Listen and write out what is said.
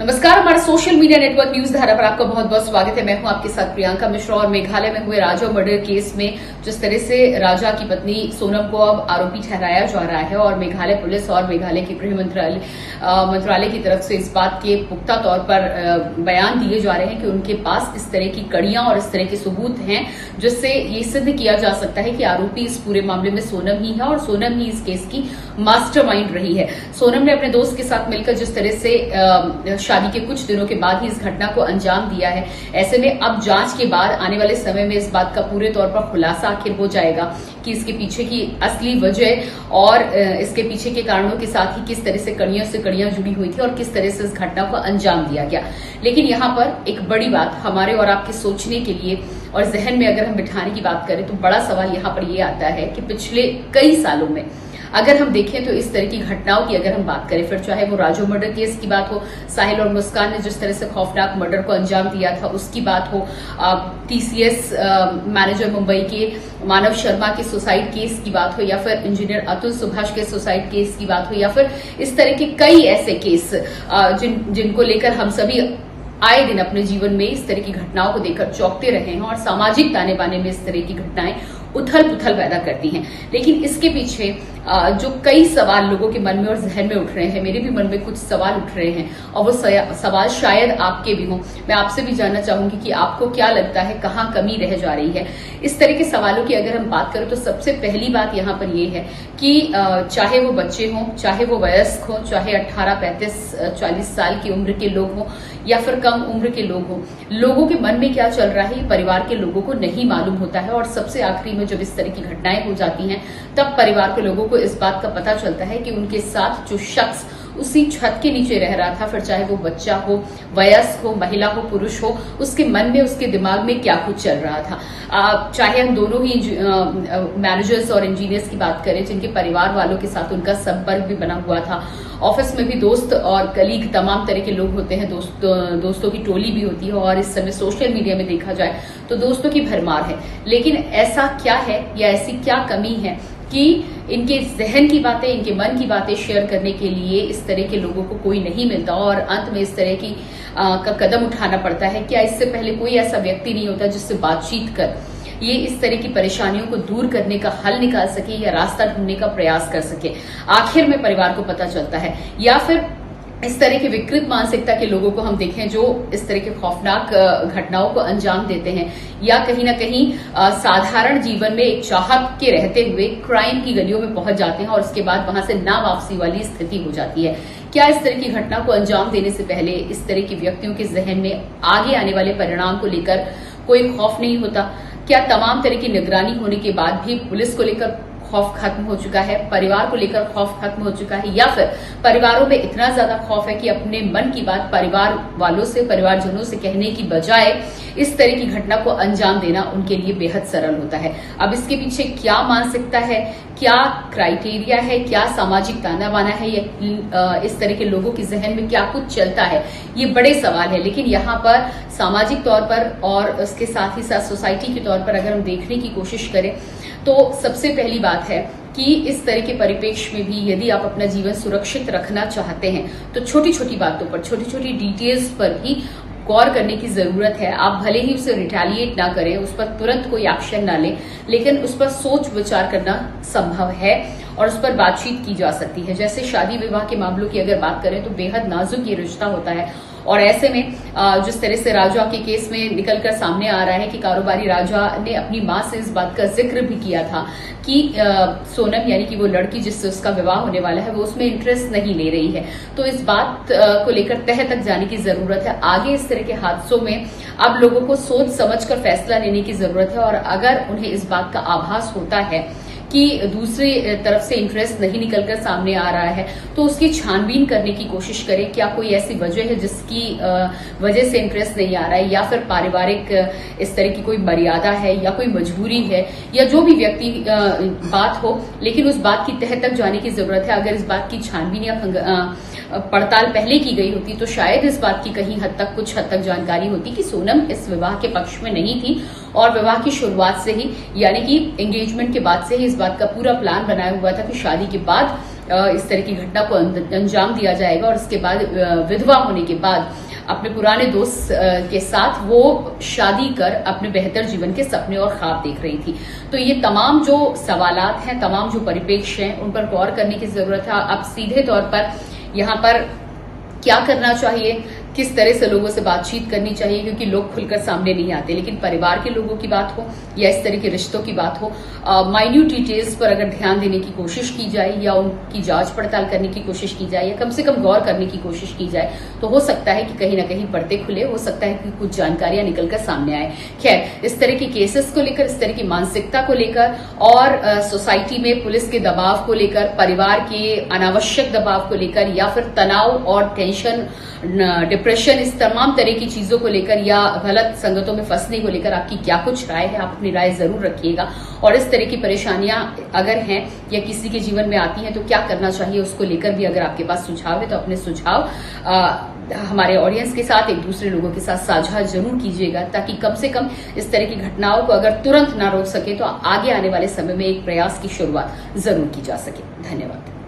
नमस्कार, हमारे social media network news धारा पर आपका बहुत बहुत स्वागत है। मैं हूं आपके साथ प्रियंका मिश्रा। और मेघालय में हुए राजा मर्डर केस में जिस तरह से राजा की पत्नी सोनम को अब आरोपी ठहराया जा रहा है और मेघालय पुलिस और मेघालय के गृह मंत्रालय की तरफ से इस बात के पुख्ता तौर पर बयान दिए जा रहे हैं कि उनके पास इस तरह की कड़ियां और इस तरह के सबूत हैं जिससे ये सिद्ध किया जा सकता है कि आरोपी इस पूरे मामले में सोनम ही है और सोनम ही इस केस की मास्टरमाइंड रही है। सोनम ने अपने दोस्त के साथ मिलकर जिस तरह से शादी के कुछ दिनों के बाद ही इस घटना को अंजाम दिया है, ऐसे में अब जांच के बाद आने वाले समय में इस बात का पूरे तौर पर खुलासा आखिर हो जाएगा कि इसके पीछे की असली वजह और इसके पीछे के कारणों के साथ ही किस तरह से कड़ियों से कड़ियां जुड़ी हुई थी और किस तरह से इस घटना को अंजाम दिया गया। लेकिन यहाँ पर एक बड़ी बात हमारे और आपके सोचने के लिए और जहन में अगर हम बिठाने की बात करें तो बड़ा सवाल यहाँ पर यह आता है कि पिछले कई सालों में अगर हम देखें तो इस तरह की घटनाओं की अगर हम बात करें, फिर चाहे वो राजू मर्डर केस की बात हो, साहिल और मुस्कान ने जिस तरह से खौफनाक मर्डर को अंजाम दिया था उसकी बात हो, टीसीएस मैनेजर मुंबई के मानव शर्मा के सुसाइड केस की बात हो, या फिर इंजीनियर अतुल सुभाष के सुसाइड केस की बात हो, या फिर इस तरह के कई ऐसे केस जिनको लेकर हम सभी आए दिन अपने जीवन में इस तरह की घटनाओं को देखकर चौंकते रहे हैं और सामाजिक ताने बाने में इस तरह की घटनाएं उथल पुथल पैदा करती हैं। लेकिन इसके पीछे जो कई सवाल लोगों के मन में और जहन में उठ रहे हैं, मेरे भी मन में कुछ सवाल उठ रहे हैं और वो सवाल शायद आपके भी हों। मैं आपसे भी जानना चाहूंगी कि आपको क्या लगता है, कहाँ कमी रह जा रही है। इस तरह के सवालों की अगर हम बात करें तो सबसे पहली बात यहाँ पर यह है कि चाहे वो बच्चे हों, चाहे वो वयस्क हों, चाहे 18, 35, 40 साल की उम्र के लोग हों या फिर कम उम्र के लोग हों, लोगों के मन में क्या चल रहा है ये परिवार के लोगों को नहीं मालूम होता है। और सबसे आखिरी में जब इस तरह की घटनाएं हो जाती हैं तब परिवार के लोगों को इस बात का पता चलता है कि उनके साथ जो शख्स उसी छत के नीचे रह रहा था, फिर चाहे वो बच्चा हो, वयस्क हो, महिला हो, पुरुष हो, उसके मन में, उसके दिमाग में क्या कुछ चल रहा था। चाहे हम दोनों ही मैनेजर्स और इंजीनियर्स की बात करें जिनके परिवार वालों के साथ उनका संपर्क भी बना हुआ था, ऑफिस में भी दोस्त और कलीग तमाम तरह के लोग होते हैं, दोस्तों की टोली भी होती है और इस समय सोशल मीडिया में देखा जाए तो दोस्तों की भरमार है। लेकिन ऐसा क्या है या ऐसी क्या कमी है कि इनके जहन की बातें, इनके मन की बातें शेयर करने के लिए इस तरह के लोगों को कोई नहीं मिलता और अंत में इस तरह की का कदम उठाना पड़ता है। क्या इससे पहले कोई ऐसा व्यक्ति नहीं होता जिससे बातचीत कर ये इस तरह की परेशानियों को दूर करने का हल निकाल सके या रास्ता ढूंढने का प्रयास कर सके? आखिर में परिवार को पता चलता है। या फिर इस तरह के विकृत मानसिकता के लोगों को हम देखें जो इस तरह के खौफनाक घटनाओं को अंजाम देते हैं या कहीं ना कहीं साधारण जीवन में एक चाहत के रहते हुए क्राइम की गलियों में पहुंच जाते हैं और उसके बाद वहां से ना वापसी वाली स्थिति हो जाती है। क्या इस तरह की घटना को अंजाम देने से पहले इस तरह के व्यक्तियों के जहन में आगे आने वाले परिणाम को लेकर कोई खौफ नहीं होता? क्या तमाम तरह की निगरानी होने के बाद भी पुलिस को लेकर खौफ खत्म हो चुका है, परिवार को लेकर खौफ खत्म हो चुका है, या फिर परिवारों में इतना ज्यादा खौफ है कि अपने मन की बात परिवार वालों से, परिवारजनों से कहने की बजाय इस तरह की घटना को अंजाम देना उनके लिए बेहद सरल होता है? अब इसके पीछे क्या मानसिकता है, क्या क्राइटेरिया है, क्या सामाजिक ताना बाना है, या इस तरह के लोगों के जहन में क्या कुछ चलता है, ये बड़े सवाल है। लेकिन यहाँ पर सामाजिक तौर पर और उसके साथ ही साथ सोसाइटी के तौर पर अगर हम देखने की कोशिश करें तो सबसे पहली बात है कि इस तरह के परिप्रेक्ष्य में भी यदि आप अपना जीवन सुरक्षित रखना चाहते हैं तो छोटी छोटी बातों पर, छोटी छोटी डिटेल्स पर भी गौर करने की जरूरत है। आप भले ही उसे रिटेलिएट ना करें, उस पर तुरंत कोई एक्शन ना लें, लेकिन उस पर सोच विचार करना संभव है और उस पर बातचीत की जा सकती है। जैसे शादी विवाह के मामलों की अगर बात करें तो बेहद नाजुक ये रिश्ता होता है और ऐसे में जिस तरह से राजा के केस में निकलकर सामने आ रहा है कि कारोबारी राजा ने अपनी मां से इस बात का जिक्र भी किया था कि सोनम यानी कि वो लड़की जिससे उसका विवाह होने वाला है वो उसमें इंटरेस्ट नहीं ले रही है, तो इस बात को लेकर तह तक जाने की जरूरत है। आगे इस तरह के हादसों में अब लोगों को सोच समझकर फैसला लेने की जरूरत है और अगर उन्हें इस बात का आभास होता है कि दूसरी तरफ से इंटरेस्ट नहीं निकलकर सामने आ रहा है तो उसकी छानबीन करने की कोशिश करें। क्या कोई ऐसी वजह है जिसकी वजह से इंटरेस्ट नहीं आ रहा है, या फिर पारिवारिक इस तरह की कोई मर्यादा है या कोई मजबूरी है, या जो भी व्यक्ति बात हो, लेकिन उस बात की तह तक जाने की जरूरत है। अगर इस बात की छानबीन या पड़ताल पहले की गई होती तो शायद इस बात की कहीं हद तक, कुछ हद तक जानकारी होती कि सोनम इस विवाह के पक्ष में नहीं थी और विवाह की शुरुआत से ही यानी कि एंगेजमेंट के बाद से ही इस बात का पूरा प्लान बनाया हुआ था कि शादी के बाद इस तरह की घटना को अंजाम दिया जाएगा और उसके बाद विधवा होने के बाद अपने पुराने दोस्त के साथ वो शादी कर अपने बेहतर जीवन के सपने और ख्वाब देख रही थी। तो ये तमाम जो सवालात हैं, तमाम जो परिप्रेक्ष्य हैं, उन पर गौर करने की जरूरत है। अब सीधे तौर पर यहाँ पर क्या करना चाहिए, किस तरह से लोगों से बातचीत करनी चाहिए, क्योंकि लोग खुलकर सामने नहीं आते, लेकिन परिवार के लोगों की बात हो या इस तरह के रिश्तों की बात हो, माइन्यूट डिटेल्स पर अगर ध्यान देने की कोशिश की जाए या उनकी जांच पड़ताल करने की कोशिश की जाए या कम से कम गौर करने की कोशिश की जाए, तो हो सकता है कि कहीं ना कहीं पर्दे खुले, हो सकता है कि कुछ जानकारियां निकलकर सामने आए। खैर, इस तरह के केसेस को लेकर, इस तरह की मानसिकता को लेकर और सोसाइटी में पुलिस के दबाव को लेकर, परिवार के अनावश्यक दबाव को लेकर या फिर तनाव और टेंशन, डिप्रेशन, इस तमाम तरह की चीजों को लेकर या गलत संगतों में फंसने को लेकर आपकी क्या कुछ राय है, आप अपनी राय जरूर रखिएगा। और इस तरह की परेशानियां अगर हैं या किसी के जीवन में आती हैं तो क्या करना चाहिए, उसको लेकर भी अगर आपके पास सुझाव है तो अपने सुझाव हमारे ऑडियंस के साथ, एक दूसरे लोगों के साथ साझा जरूर कीजिएगा, ताकि कम से कम इस तरह की घटनाओं को अगर तुरंत ना रोक सके तो आगे आने वाले समय में एक प्रयास की शुरुआत जरूर की जा सके। धन्यवाद।